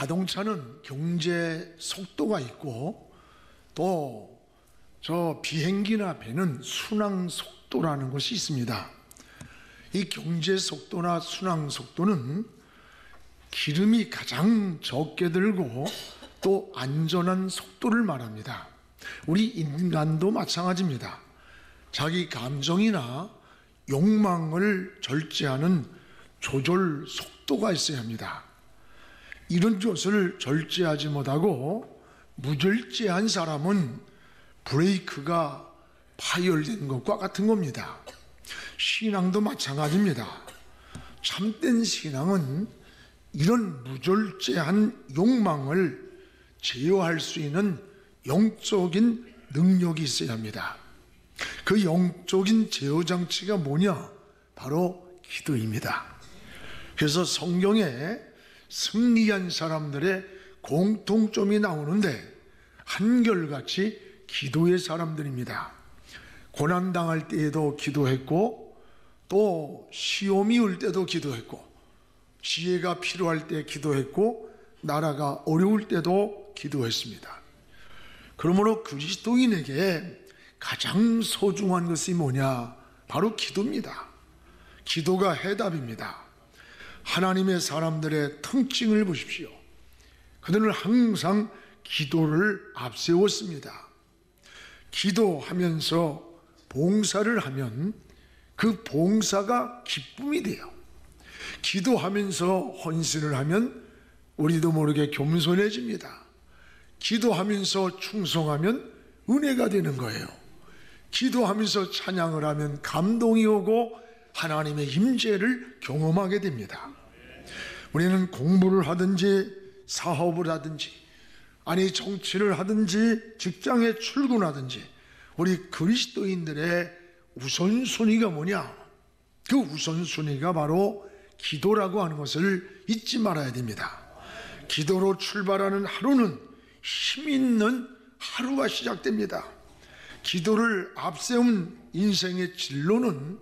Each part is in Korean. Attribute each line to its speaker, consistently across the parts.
Speaker 1: 자동차는 경제 속도가 있고 또 저 비행기나 배는 순항 속도라는 것이 있습니다. 이 경제 속도나 순항 속도는 기름이 가장 적게 들고 또 안전한 속도를 말합니다. 우리 인간도 마찬가지입니다. 자기 감정이나 욕망을 절제하는 조절 속도가 있어야 합니다. 이런 것을 절제하지 못하고 무절제한 사람은 브레이크가 파열된 것과 같은 겁니다. 신앙도 마찬가지입니다. 참된 신앙은 이런 무절제한 욕망을 제어할 수 있는 영적인 능력이 있어야 합니다. 그 영적인 제어 장치가 뭐냐? 바로 기도입니다. 그래서 성경에 승리한 사람들의 공통점이 나오는데 한결같이 기도의 사람들입니다. 고난당할 때에도 기도했고 또 시험이 올 때도 기도했고 지혜가 필요할 때 기도했고 나라가 어려울 때도 기도했습니다. 그러므로 그리스도인에게 가장 소중한 것이 뭐냐? 바로 기도입니다. 기도가 해답입니다. 하나님의 사람들의 특징을 보십시오. 그들은 항상 기도를 앞세웠습니다. 기도하면서 봉사를 하면 그 봉사가 기쁨이 돼요. 기도하면서 헌신을 하면 우리도 모르게 겸손해집니다. 기도하면서 충성하면 은혜가 되는 거예요. 기도하면서 찬양을 하면 감동이 오고 하나님의 임재를 경험하게 됩니다. 우리는 공부를 하든지 사업을 하든지 아니 정치를 하든지 직장에 출근하든지 우리 그리스도인들의 우선순위가 뭐냐? 그 우선순위가 바로 기도라고 하는 것을 잊지 말아야 됩니다. 기도로 출발하는 하루는 힘 있는 하루가 시작됩니다. 기도를 앞세운 인생의 진로는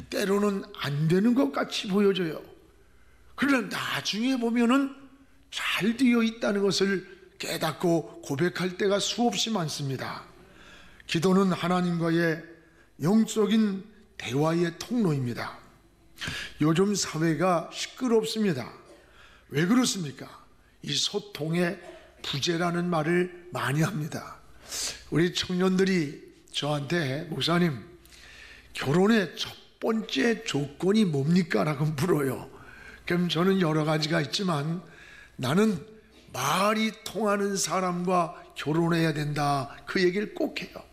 Speaker 1: 때로는 안 되는 것 같이 보여져요. 그러나 나중에 보면은 잘 되어 있다는 것을 깨닫고 고백할 때가 수없이 많습니다. 기도는 하나님과의 영적인 대화의 통로입니다. 요즘 사회가 시끄럽습니다. 왜 그렇습니까? 이 소통의 부재라는 말을 많이 합니다. 우리 청년들이 저한테 목사님 결혼의 첫 번째 조건이 뭡니까? 라고 물어요. 그럼 저는 여러 가지가 있지만 나는 말이 통하는 사람과 결혼해야 된다. 그 얘기를 꼭 해요.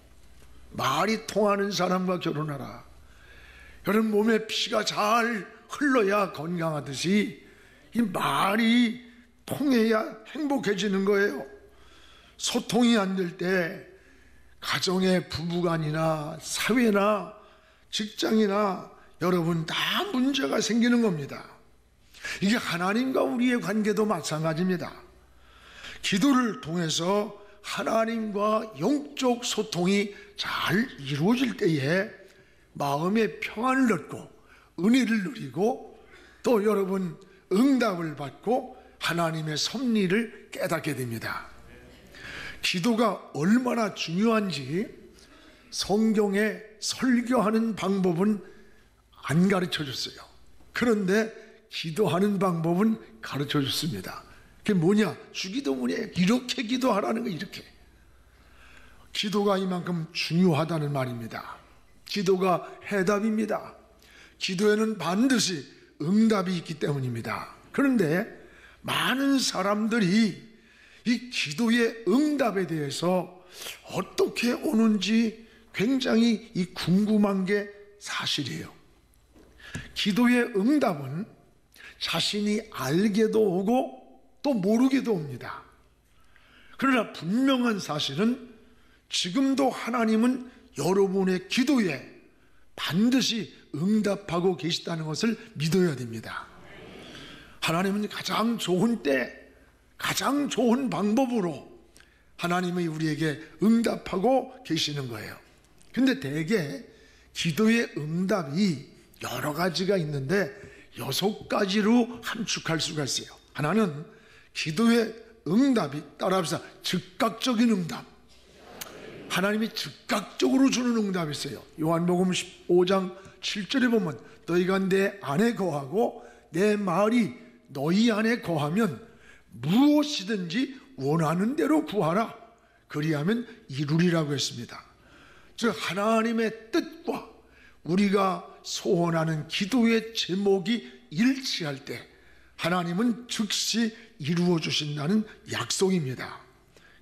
Speaker 1: 말이 통하는 사람과 결혼하라. 여러분 몸에 피가 잘 흘러야 건강하듯이 이 말이 통해야 행복해지는 거예요. 소통이 안 될 때 가정의 부부간이나 사회나 직장이나 여러분 다 문제가 생기는 겁니다. 이게 하나님과 우리의 관계도 마찬가지입니다. 기도를 통해서 하나님과 영적 소통이 잘 이루어질 때에 마음의 평안을 얻고 은혜를 누리고 또 여러분 응답을 받고 하나님의 섭리를 깨닫게 됩니다. 기도가 얼마나 중요한지 성경에 설교하는 방법은 안 가르쳐 줬어요. 그런데 기도하는 방법은 가르쳐 줬습니다. 그게 뭐냐? 주기도문에 이렇게 기도하라는 거. 이렇게 기도가 이만큼 중요하다는 말입니다. 기도가 해답입니다. 기도에는 반드시 응답이 있기 때문입니다. 그런데 많은 사람들이 이 기도의 응답에 대해서 어떻게 오는지 굉장히 이 궁금한 게 사실이에요. 기도의 응답은 자신이 알게도 오고 또 모르게도 옵니다. 그러나 분명한 사실은 지금도 하나님은 여러분의 기도에 반드시 응답하고 계시다는 것을 믿어야 됩니다. 하나님은 가장 좋은 때, 가장 좋은 방법으로 하나님이 우리에게 응답하고 계시는 거예요. 근데 대개 기도의 응답이 여러 가지가 있는데 6가지로 함축할 수가 있어요. 하나는 기도의 응답이 따라합시다. 즉각적인 응답. 하나님이 즉각적으로 주는 응답이 있어요. 요한복음 15장 7절에 보면 너희가 내 안에 거하고 내 말이 너희 안에 거하면 무엇이든지 원하는 대로 구하라. 그리하면 이루리라고 했습니다. 즉 하나님의 뜻과 우리가 소원하는 기도의 제목이 일치할 때 하나님은 즉시 이루어 주신다는 약속입니다.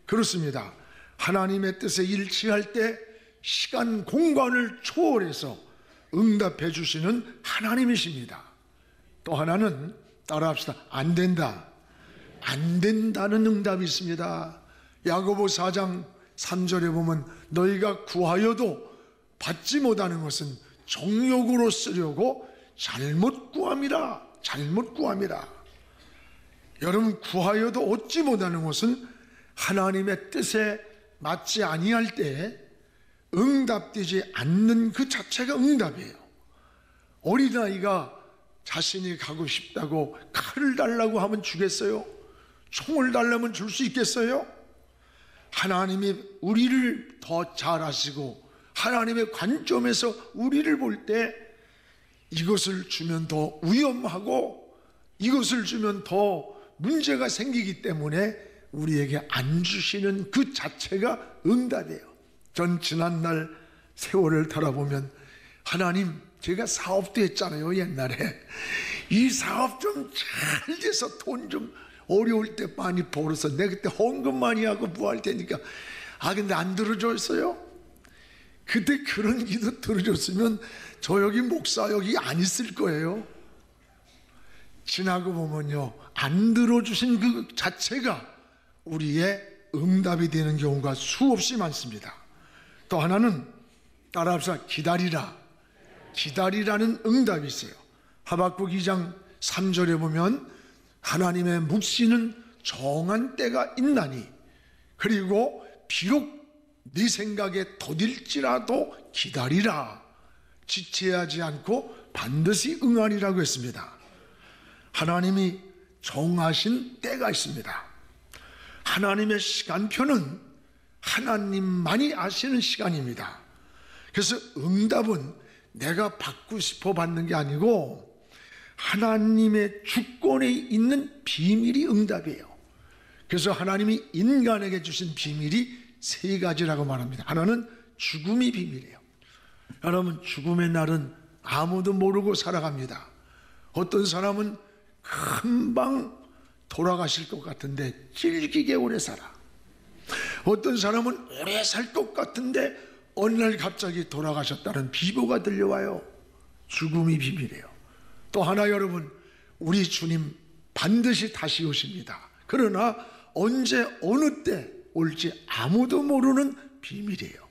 Speaker 1: 그렇습니다. 하나님의 뜻에 일치할 때 시간 공간을 초월해서 응답해 주시는 하나님이십니다. 또 하나는 따라합시다. 안 된다. 안 된다는 응답이 있습니다. 야고보 4장 3절에 보면 너희가 구하여도 받지 못하는 것은 정욕으로 쓰려고 잘못 구함이라. 잘못 구함이라. 여러분, 구하여도 얻지 못하는 것은 하나님의 뜻에 맞지 아니할 때 응답되지 않는 그 자체가 응답이에요. 어린아이가 자신이 가고 싶다고 칼을 달라고 하면 주겠어요? 총을 달라면 줄 수 있겠어요? 하나님이 우리를 더 잘 아시고 하나님의 관점에서 우리를 볼 때 이것을 주면 더 위험하고 이것을 주면 더 문제가 생기기 때문에 우리에게 안 주시는 그 자체가 응답이에요. 전 지난날 세월을 돌아보면 하나님, 제가 사업도 했잖아요. 옛날에 이 사업 좀 잘 돼서 돈 좀 어려울 때 많이 벌어서 내가 그때 헌금 많이 하고 뭐 할 테니까 근데 안 들어줬어요. 그때 그런 기도 들어줬으면 저 여기 목사 여기 안 있을 거예요. 지나고 보면요, 안 들어주신 그 자체가 우리의 응답이 되는 경우가 수없이 많습니다. 또 하나는 따라합시다. 기다리라. 기다리라는 응답이 있어요. 하박국 2장 3절에 보면 하나님의 묵시는 정한 때가 있나니 그리고 비록 네 생각에 더딜지라도 기다리라. 지체하지 않고 반드시 응하리라고 했습니다. 하나님이 정하신 때가 있습니다. 하나님의 시간표는 하나님만이 아시는 시간입니다. 그래서 응답은 내가 받고 싶어 받는 게 아니고 하나님의 주권에 있는 비밀이 응답이에요. 그래서 하나님이 인간에게 주신 비밀이 세 가지라고 말합니다. 하나는 죽음이 비밀이에요. 여러분, 죽음의 날은 아무도 모르고 살아갑니다. 어떤 사람은 금방 돌아가실 것 같은데 질기게 오래 살아. 어떤 사람은 오래 살 것 같은데 어느 날 갑자기 돌아가셨다는 비보가 들려와요. 죽음이 비밀이에요. 또 하나, 여러분, 우리 주님 반드시 다시 오십니다. 그러나 언제 어느 때 올지 아무도 모르는 비밀이에요.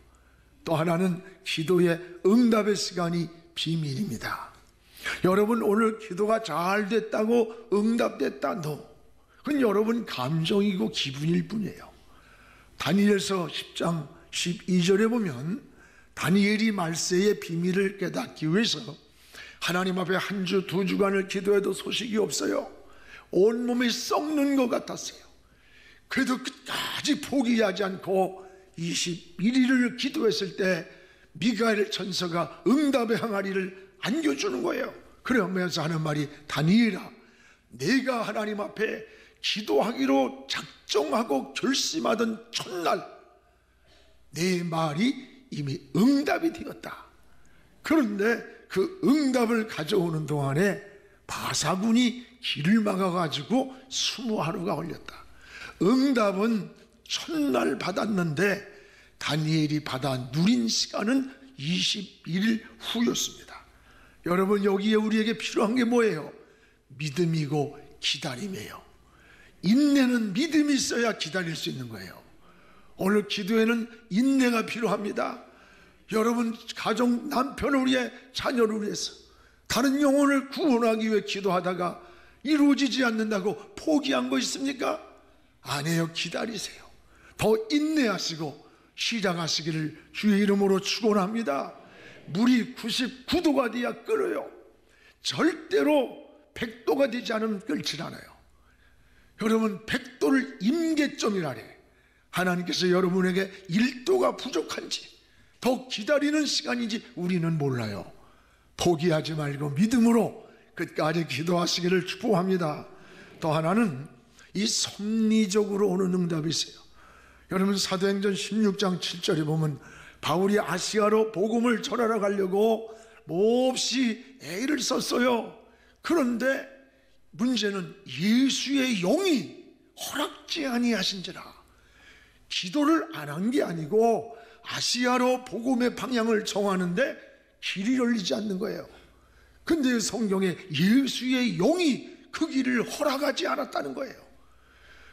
Speaker 1: 또 하나는 기도의 응답의 시간이 비밀입니다. 여러분, 오늘 기도가 잘 됐다고 응답됐다, 그건 여러분 감정이고 기분일 뿐이에요. 다니엘서 10장 12절에 보면 다니엘이 말세의 비밀을 깨닫기 위해서 하나님 앞에 한 주, 두 주간을 기도해도 소식이 없어요. 온몸이 썩는 것 같았어요. 그래도 끝까지 포기하지 않고 21일을 기도했을 때 미가엘 천사가 응답의 항아리를 안겨주는 거예요. 그러면서 하는 말이, 다니엘아, 내가 하나님 앞에 기도하기로 작정하고 결심하던 첫날 내 말이 이미 응답이 되었다. 그런데 그 응답을 가져오는 동안에 바사군이 길을 막아가지고 20하루가 걸렸다. 응답은 첫날 받았는데 다니엘이 받아 누린 시간은 21일 후였습니다. 여러분, 여기에 우리에게 필요한 게 뭐예요? 믿음이고 기다림이에요. 인내는 믿음이 있어야 기다릴 수 있는 거예요. 오늘 기도에는 인내가 필요합니다. 여러분, 가정, 남편을 위해, 자녀를 위해서, 다른 영혼을 구원하기 위해 기도하다가 이루어지지 않는다고 포기한 거 있습니까? 아니에요. 기다리세요. 더 인내하시고 시작하시기를 주의 이름으로 축원합니다. 물이 99도가 돼야 끓어요. 절대로 100도가 되지 않으면 끓질 않아요. 여러분 100도를 임계점이라래. 하나님께서 여러분에게 1도가 부족한지, 더 기다리는 시간인지 우리는 몰라요. 포기하지 말고 믿음으로 끝까지 기도하시기를 축복합니다. 또 하나는 이 섭리적으로 오는 응답이 있어요. 여러분 사도행전 16장 7절에 보면 바울이 아시아로 복음을 전하러 가려고 몹시 애를 썼어요. 그런데 문제는 예수의 영이 허락지 아니하신지라. 기도를 안 한 게 아니고 아시아로 복음의 방향을 정하는데 길이 열리지 않는 거예요. 근데 성경에 예수의 영이 그 길을 허락하지 않았다는 거예요.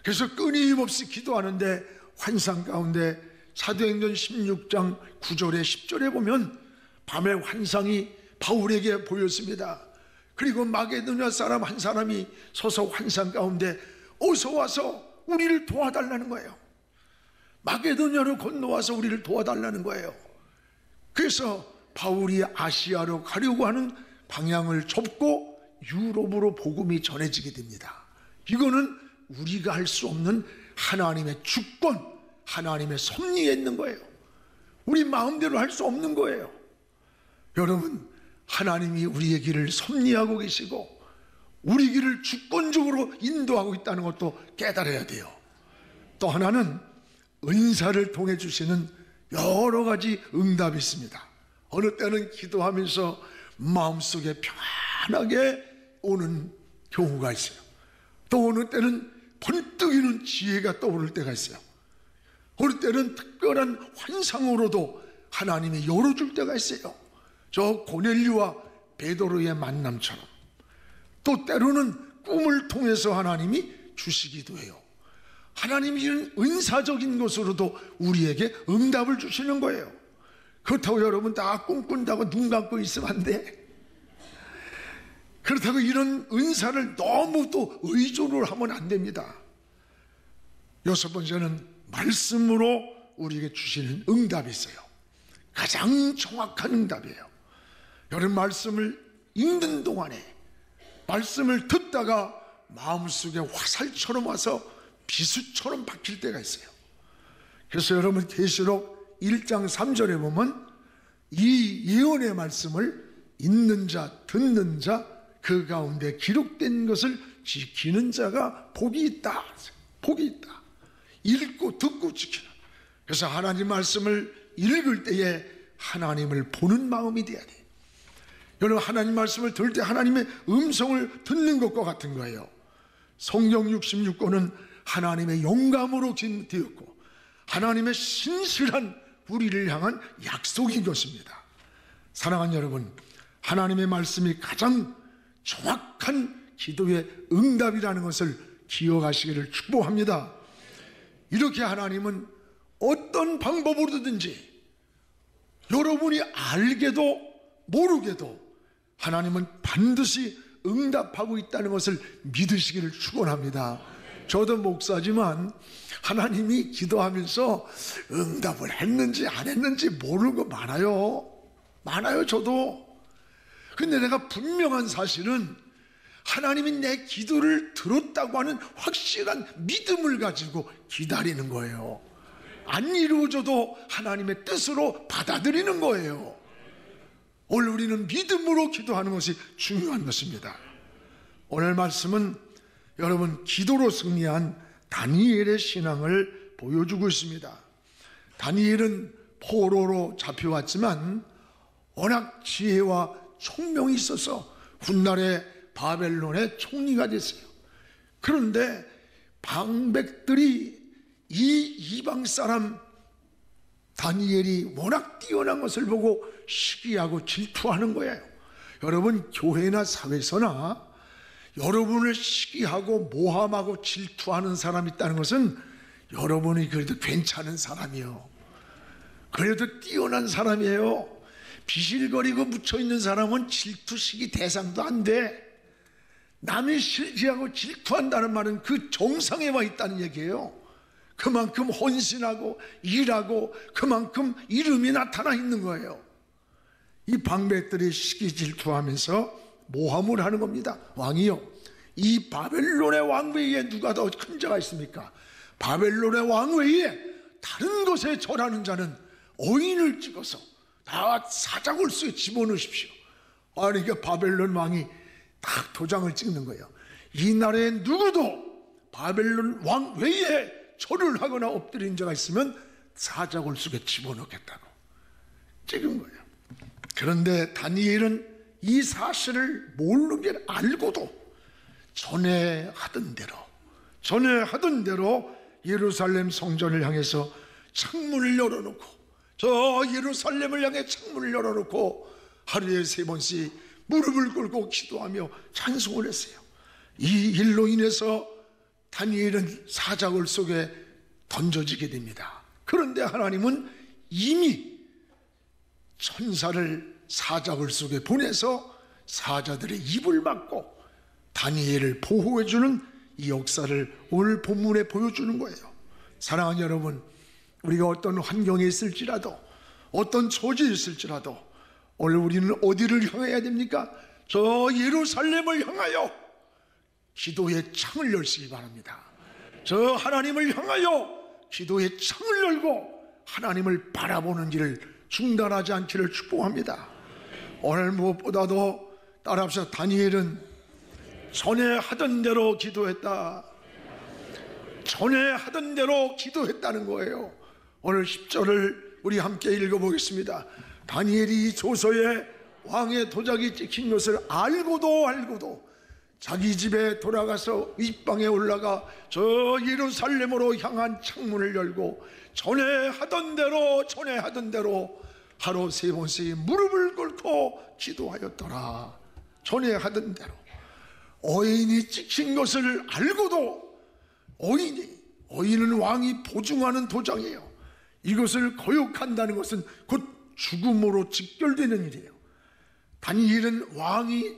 Speaker 1: 그래서 끊임없이 기도하는데 환상 가운데 사도행전 16장 9절에 10절에 보면 밤에 환상이 바울에게 보였습니다. 그리고 마게도냐 사람 한 사람이 서서 환상 가운데 어서 와서 우리를 도와달라는 거예요. 마게도냐로 건너와서 우리를 도와달라는 거예요. 그래서 바울이 아시아로 가려고 하는 방향을 접고 유럽으로 복음이 전해지게 됩니다. 이거는 우리가 할 수 없는 하나님의 주권, 하나님의 섭리에 있는 거예요. 우리 마음대로 할 수 없는 거예요. 여러분, 하나님이 우리의 길을 섭리하고 계시고 우리 길을 주권적으로 인도하고 있다는 것도 깨달아야 돼요. 또 하나는 은사를 통해 주시는 여러 가지 응답이 있습니다. 어느 때는 기도하면서 마음속에 편하게 오는 경우가 있어요. 또 어느 때는 번뜩이는 지혜가 떠오를 때가 있어요. 어느 때는 특별한 환상으로도 하나님이 열어줄 때가 있어요. 저 고넬료와 베드로의 만남처럼. 또 때로는 꿈을 통해서 하나님이 주시기도 해요. 하나님이 이런 은사적인 것으로도 우리에게 응답을 주시는 거예요. 그렇다고 여러분 다 꿈꾼다고 눈 감고 있으면 안 돼. 그렇다고 이런 은사를 너무 또 의존을 하면 안 됩니다. 여섯 번째는 말씀으로 우리에게 주시는 응답이 있어요. 가장 정확한 응답이에요. 여러분 말씀을 읽는 동안에 말씀을 듣다가 마음속에 화살처럼 와서 비수처럼 박힐 때가 있어요. 그래서 여러분 계시록 1장 3절에 보면 이 예언의 말씀을 읽는 자, 듣는 자, 그 가운데 기록된 것을 지키는 자가 복이 있다. 복이 있다. 읽고 듣고 지키는. 그래서 하나님 말씀을 읽을 때에 하나님을 보는 마음이 돼야 돼. 여러분 하나님 말씀을 들을 때 하나님의 음성을 듣는 것과 같은 거예요. 성경 66권은 하나님의 영감으로 되었고 하나님의 신실한 우리를 향한 약속인 것입니다. 사랑하는 여러분, 하나님의 말씀이 가장 정확한 기도의 응답이라는 것을 기억하시기를 축복합니다. 이렇게 하나님은 어떤 방법으로든지 여러분이 알게도 모르게도 하나님은 반드시 응답하고 있다는 것을 믿으시기를 축원합니다. 저도 목사지만 하나님이 기도하면서 응답을 했는지 안 했는지 모르는 거 많아요. 저도. 근데 내가 분명한 사실은 하나님이 내 기도를 들었다고 하는 확실한 믿음을 가지고 기다리는 거예요. 안 이루어져도 하나님의 뜻으로 받아들이는 거예요. 오늘 우리는 믿음으로 기도하는 것이 중요한 것입니다. 오늘 말씀은 여러분 기도로 승리한 다니엘의 신앙을 보여주고 있습니다. 다니엘은 포로로 잡혀왔지만 워낙 지혜와 총명이 있어서 훗날에 바벨론의 총리가 됐어요. 그런데 방백들이 이 이방 사람 다니엘이 워낙 뛰어난 것을 보고 시기하고 질투하는 거예요. 여러분 교회나 사회에서나 여러분을 시기하고 모함하고 질투하는 사람이 있다는 것은 여러분이 그래도 괜찮은 사람이에요. 그래도 뛰어난 사람이에요. 비실거리고 묻혀있는 사람은 질투 시기 대상도 안 돼. 남이 시기하고 질투한다는 말은 그 정상에 와 있다는 얘기예요. 그만큼 헌신하고 일하고 그만큼 이름이 나타나 있는 거예요. 이 방백들이 시기 질투하면서 모함을 하는 겁니다. 왕이요, 이 바벨론의 왕 외에 누가 더 큰 자가 있습니까? 바벨론의 왕 외에 다른 것에 절하는 자는 어인을 찍어서 다 사자굴수에 집어넣으십시오. 아니, 그러니까 바벨론 왕이 딱 도장을 찍는 거예요. 이 나라에 누구도 바벨론 왕 외에 절을 하거나 엎드린 자가 있으면 사자굴 속에 집어넣겠다고 찍은 거예요. 그런데 다니엘은 이 사실을 모르는 게 알고도 전에 하던 대로 예루살렘 성전을 향해서 창문을 열어놓고, 저 예루살렘을 향해 창문을 열어놓고 하루에 3번씩 무릎을 꿇고 기도하며 찬송을 했어요. 이 일로 인해서 다니엘은 사자굴 속에 던져지게 됩니다. 그런데 하나님은 이미 천사를 사자굴 속에 보내서 사자들의 입을 막고 다니엘을 보호해주는 이 역사를 오늘 본문에 보여주는 거예요. 사랑하는 여러분, 우리가 어떤 환경에 있을지라도, 어떤 처지에 있을지라도 오늘 우리는 어디를 향해야 됩니까? 저 예루살렘을 향하여 기도의 창을 열시기 바랍니다. 저 하나님을 향하여 기도의 창을 열고 하나님을 바라보는 일을 중단하지 않기를 축복합니다. 오늘 무엇보다도 따라합시다. 다니엘은 전에 하던 대로 기도했다. 전에 하던 대로 기도했다는 거예요. 오늘 10절을 우리 함께 읽어보겠습니다. 다니엘이 이 조서에 왕의 도장이 찍힌 것을 알고도 자기 집에 돌아가서 윗방에 올라가 저 예루살렘으로 향한 창문을 열고 전에 하던 대로 하루 3번씩 무릎을 꿇고 기도하였더라. 전에 하던 대로. 어인이 찍힌 것을 알고도, 어인은 왕이 보증하는 도장이에요. 이것을 거역한다는 것은 곧 죽음으로 직결되는 일이에요. 다니엘은 왕이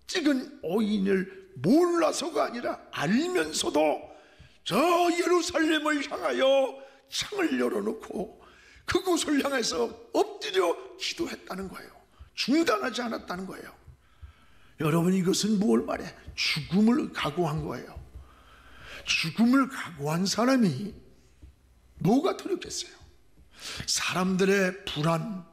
Speaker 1: 찍은 어인을 몰라서가 아니라 알면서도 저 예루살렘을 향하여 창을 열어놓고 그곳을 향해서 엎드려 기도했다는 거예요. 중단하지 않았다는 거예요. 여러분, 이것은 뭘 말해? 죽음을 각오한 거예요. 죽음을 각오한 사람이 뭐가 두렵겠어요? 사람들의 불안,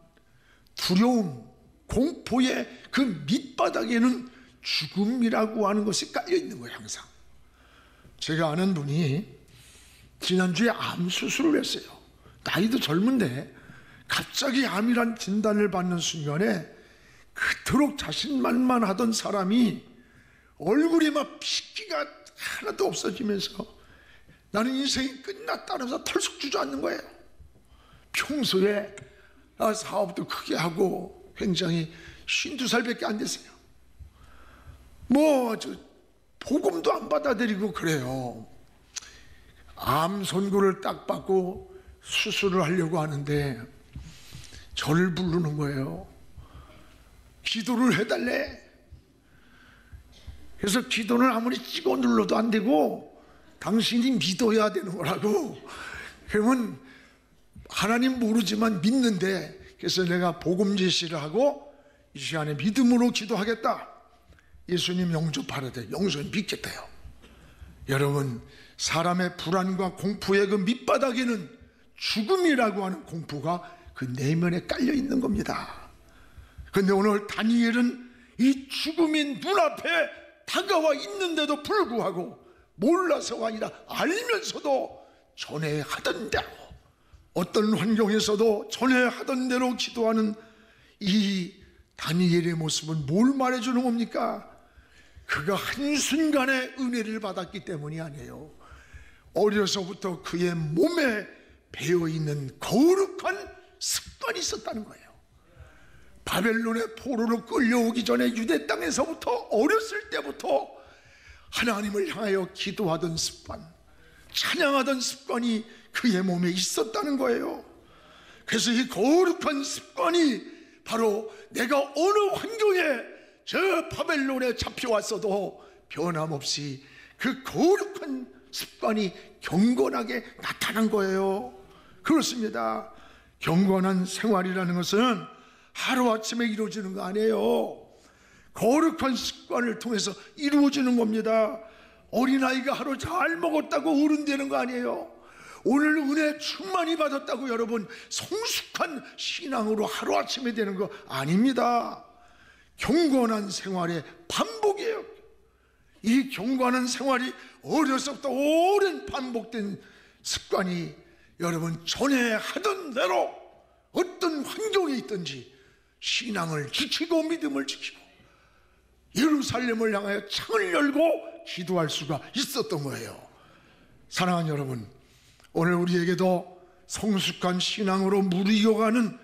Speaker 1: 두려움, 공포의 그 밑바닥에는 죽음이라고 하는 것이 깔려 있는 거예요. 항상. 제가 아는 분이 지난주에 암 수술을 했어요. 나이도 젊은데 갑자기 암이란 진단을 받는 순간에 그토록 자신만만하던 사람이 얼굴이 막 핏기가 하나도 없어지면서 나는 인생이 끝났다면서 털썩 주저앉는 거예요. 평소에 사업도 크게 하고 굉장히 52살밖에 안 됐어요. 복음도 안 받아들이고 그래요. 암 선고를 딱 받고 수술을 하려고 하는데 저를 부르는 거예요. 기도를 해달래. 그래서 기도는 아무리 찍어 눌러도 안 되고 당신이 믿어야 되는 거라고. 그러면 하나님 모르지만 믿는데, 그래서 내가 복음 제시를 하고 이 시간에 믿음으로 기도하겠다. 예수님 영접하라 돼. 영접을 믿겠다요. 여러분, 사람의 불안과 공포의 그 밑바닥에는 죽음이라고 하는 공포가 그 내면에 깔려 있는 겁니다. 그런데 오늘 다니엘은 이 죽음이 눈앞에 다가와 있는데도 불구하고 몰라서가 아니라 알면서도 전에 하던 대로, 어떤 환경에서도 전에 하던 대로 기도하는 이 다니엘의 모습은 뭘 말해주는 겁니까? 그가 한순간에 은혜를 받았기 때문이 아니에요. 어려서부터 그의 몸에 배어있는 거룩한 습관이 있었다는 거예요. 바벨론의 포로로 끌려오기 전에 유대 땅에서부터, 어렸을 때부터 하나님을 향하여 기도하던 습관, 찬양하던 습관이 그의 몸에 있었다는 거예요. 그래서 이 거룩한 습관이 바로 내가 어느 환경에 저 바벨론에 잡혀왔어도 변함없이 그 거룩한 습관이 경건하게 나타난 거예요. 그렇습니다. 경건한 생활이라는 것은 하루아침에 이루어지는 거 아니에요. 거룩한 습관을 통해서 이루어지는 겁니다. 어린아이가 하루 잘 먹었다고 어른 되는 거 아니에요. 오늘 은혜 충만히 받았다고 여러분 성숙한 신앙으로 하루아침에 되는 거 아닙니다. 경건한 생활의 반복이에요. 이 경건한 생활이 어려서부터 오랜 반복된 습관이 여러분 전에 하던 대로 어떤 환경에 있든지 신앙을 지키고 믿음을 지키고 예루살렘을 향하여 창을 열고 기도할 수가 있었던 거예요. 사랑하는 여러분, 오늘 우리에게도 성숙한 신앙으로 무르익어가는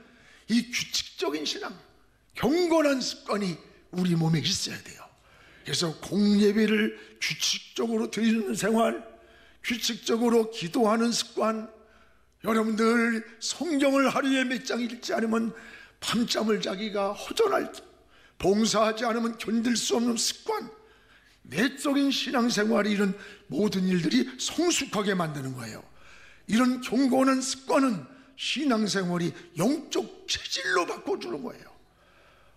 Speaker 1: 이 규칙적인 신앙, 경건한 습관이 우리 몸에 있어야 돼요. 그래서 공예배를 규칙적으로 드리는 생활, 규칙적으로 기도하는 습관, 여러분들 성경을 하루에 몇 장 읽지 않으면 밤잠을 자기가 허전할 때, 봉사하지 않으면 견딜 수 없는 습관, 내적인 신앙생활이 이런 모든 일들이 성숙하게 만드는 거예요. 이런 경건한 습관은 신앙생활이 영적 체질로 바꿔주는 거예요.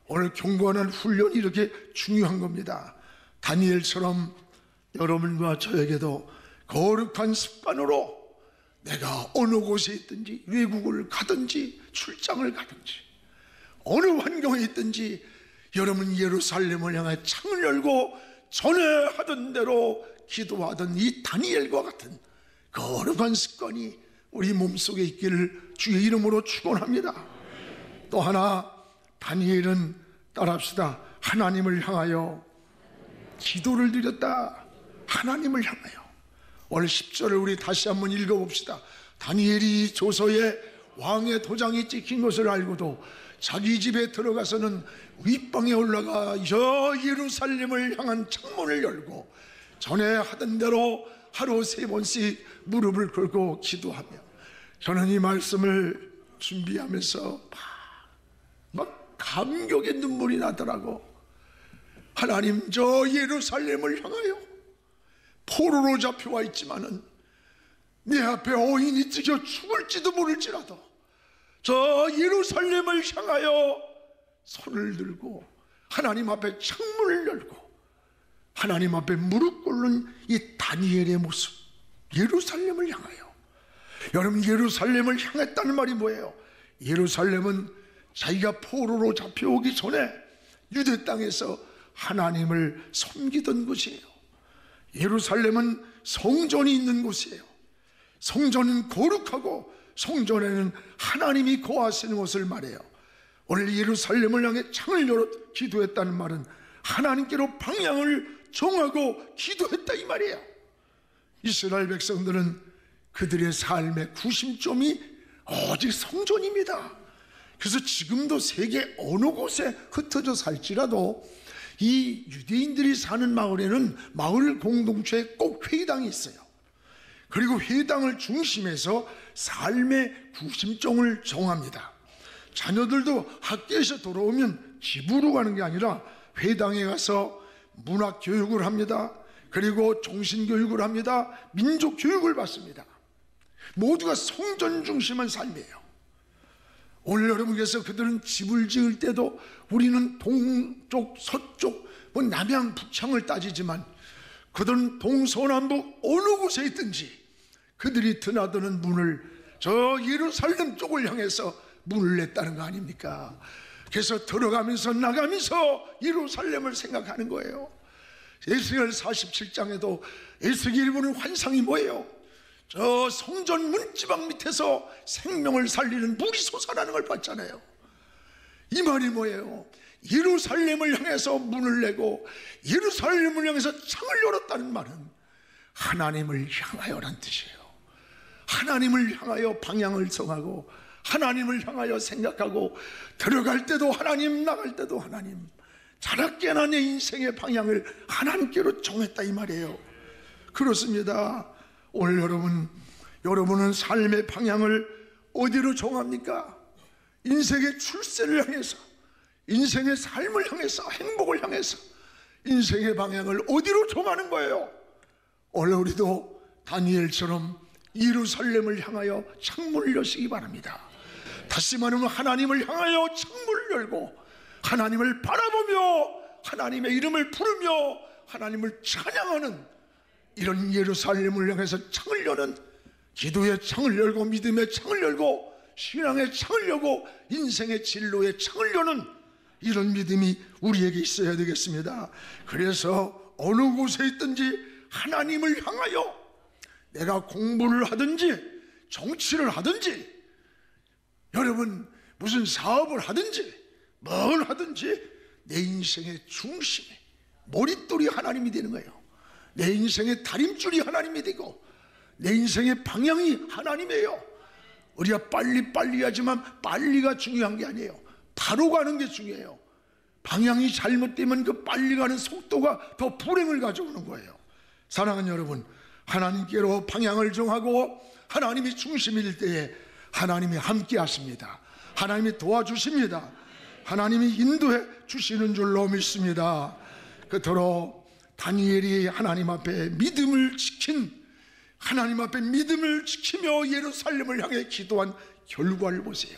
Speaker 1: 오늘 경건한 훈련이 이렇게 중요한 겁니다. 다니엘처럼 여러분과 저에게도 거룩한 습관으로 내가 어느 곳에 있든지 외국을 가든지 출장을 가든지 어느 환경에 있든지 여러분 예루살렘을 향해 창을 열고 전에 하던 대로 기도하던 이 다니엘과 같은 거룩한 습관이 우리 몸속에 있기를 주의 이름으로 축원합니다. 또 하나, 다니엘은 따라합시다. 하나님을 향하여 기도를 드렸다. 하나님을 향하여. 오늘 10절을 우리 다시 한번 읽어봅시다. 다니엘이 조서에 왕의 도장이 찍힌 것을 알고도 자기 집에 들어가서는 윗방에 올라가 저 예루살렘을 향한 창문을 열고 전에 하던 대로 하루 3번씩 무릎을 꿇고 기도하며, 저는 이 말씀을 준비하면서 막 감격의 눈물이 나더라고. 하나님, 저 예루살렘을 향하여 포로로 잡혀와 있지만은 내 앞에 어인이 찢겨 죽을지도 모를지라도 저 예루살렘을 향하여 손을 들고 하나님 앞에 창문을 열고 하나님 앞에 무릎 꿇는 이 다니엘의 모습, 예루살렘을 향하여. 여러분, 예루살렘을 향했다는 말이 뭐예요? 예루살렘은 자기가 포로로 잡혀오기 전에 유대 땅에서 하나님을 섬기던 곳이에요. 예루살렘은 성전이 있는 곳이에요. 성전은 거룩하고 성전에는 하나님이 거하시는 곳을 말해요. 오늘 예루살렘을 향해 창을 열어 기도했다는 말은 하나님께로 방향을 정하고 기도했다 이 말이에요. 이스라엘 백성들은 그들의 삶의 구심점이 오직 성전입니다. 그래서 지금도 세계 어느 곳에 흩어져 살지라도 이 유대인들이 사는 마을에는 마을 공동체에 꼭 회당이 있어요. 그리고 회당을 중심해서 삶의 구심점을 정합니다. 자녀들도 학교에서 돌아오면 집으로 가는 게 아니라 회당에 가서 문학 교육을 합니다. 그리고 종신교육을 합니다. 민족교육을 받습니다. 모두가 성전 중심한 삶이에요. 오늘 여러분께서 그들은 집을 지을 때도 우리는 동쪽, 서쪽, 남양, 북창을 따지지만 그들은 동서남북 어느 곳에 있든지 그들이 드나드는 문을 저 예루살렘 쪽을 향해서 문을 냈다는 거 아닙니까? 그래서 들어가면서 나가면서 예루살렘을 생각하는 거예요. 에스겔 47장에도 에스겔이 보는 환상이 뭐예요? 저 성전 문지방 밑에서 생명을 살리는 물이 솟아나는 걸 봤잖아요. 이 말이 뭐예요? 예루살렘을 향해서 문을 내고 예루살렘을 향해서 창을 열었다는 말은 하나님을 향하여란 뜻이에요. 하나님을 향하여 방향을 정하고 하나님을 향하여 생각하고 들어갈 때도 하나님, 나갈 때도 하나님, 자라깨나 내 인생의 방향을 하나님께로 정했다 이 말이에요. 그렇습니다. 오늘 여러분은 삶의 방향을 어디로 정합니까? 인생의 출세를 향해서, 인생의 삶을 향해서, 행복을 향해서 인생의 방향을 어디로 정하는 거예요? 오늘 우리도 다니엘처럼 예루살렘을 향하여 창문을 여시기 바랍니다. 다시 말하면 하나님을 향하여 창문을 열고 하나님을 바라보며 하나님의 이름을 부르며 하나님을 찬양하는 이런 예루살렘을 향해서 창을 여는, 기도의 창을 열고 믿음의 창을 열고 신앙의 창을 열고 인생의 진로의 창을 여는 이런 믿음이 우리에게 있어야 되겠습니다. 그래서 어느 곳에 있든지 하나님을 향하여, 내가 공부를 하든지 정치를 하든지 여러분 무슨 사업을 하든지 뭘 하든지 내 인생의 중심이, 머릿돌이 하나님이 되는 거예요. 내 인생의 다림줄이 하나님이 되고 내 인생의 방향이 하나님이에요. 우리가 빨리 하지만 빨리가 중요한 게 아니에요. 바로 가는 게 중요해요. 방향이 잘못되면 그 빨리 가는 속도가 더 불행을 가져오는 거예요. 사랑하는 여러분, 하나님께로 방향을 정하고 하나님이 중심일 때에 하나님이 함께 하십니다. 하나님이 도와주십니다. 하나님이 인도해 주시는 줄로 믿습니다. 그토록 다니엘이 하나님 앞에 믿음을 지킨, 하나님 앞에 믿음을 지키며 예루살렘을 향해 기도한 결과를 보세요.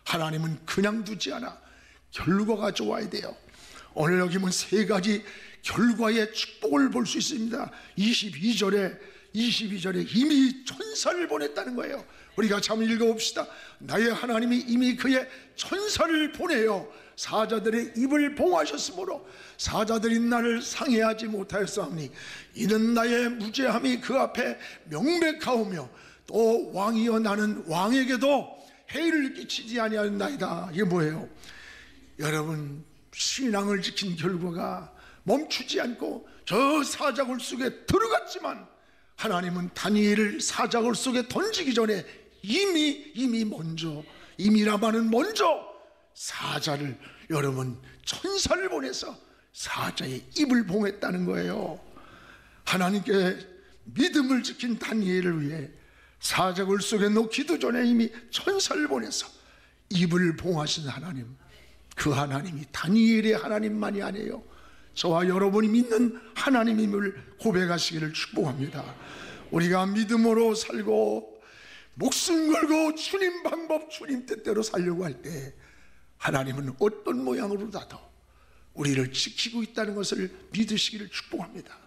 Speaker 1: 하나님은 그냥 두지 않아. 결과가 좋아야 돼요. 오늘 여기 보면 세 가지 결과의 축복을 볼 수 있습니다. 22절에 이미 천사를 보냈다는 거예요. 우리가 참 읽어봅시다. 나의 하나님이 이미 그의 천사를 보내요 사자들의 입을 봉하셨으므로 사자들이 나를 상해하지 못하였사오니 이는 나의 무죄함이 그 앞에 명백하오며 또 왕이여 나는 왕에게도 해를 끼치지 아니하였나이다. 이게 뭐예요? 여러분, 신앙을 지킨 결과가 멈추지 않고 저 사자굴 속에 들어갔지만 하나님은 다니엘을 사자굴 속에 던지기 전에 이미 먼저, 이미라마는 먼저 사자를, 여러분 천사를 보내서 사자의 입을 봉했다는 거예요. 하나님께 믿음을 지킨 다니엘을 위해 사자굴 속에 놓기도 전에 이미 천사를 보내서 입을 봉하신 하나님, 그 하나님이 다니엘의 하나님만이 아니에요. 저와 여러분이 믿는 하나님임을 고백하시기를 축복합니다. 우리가 믿음으로 살고 목숨 걸고 주님 방법, 주님 뜻대로 살려고 할 때 하나님은 어떤 모양으로라도 우리를 지키고 있다는 것을 믿으시기를 축복합니다.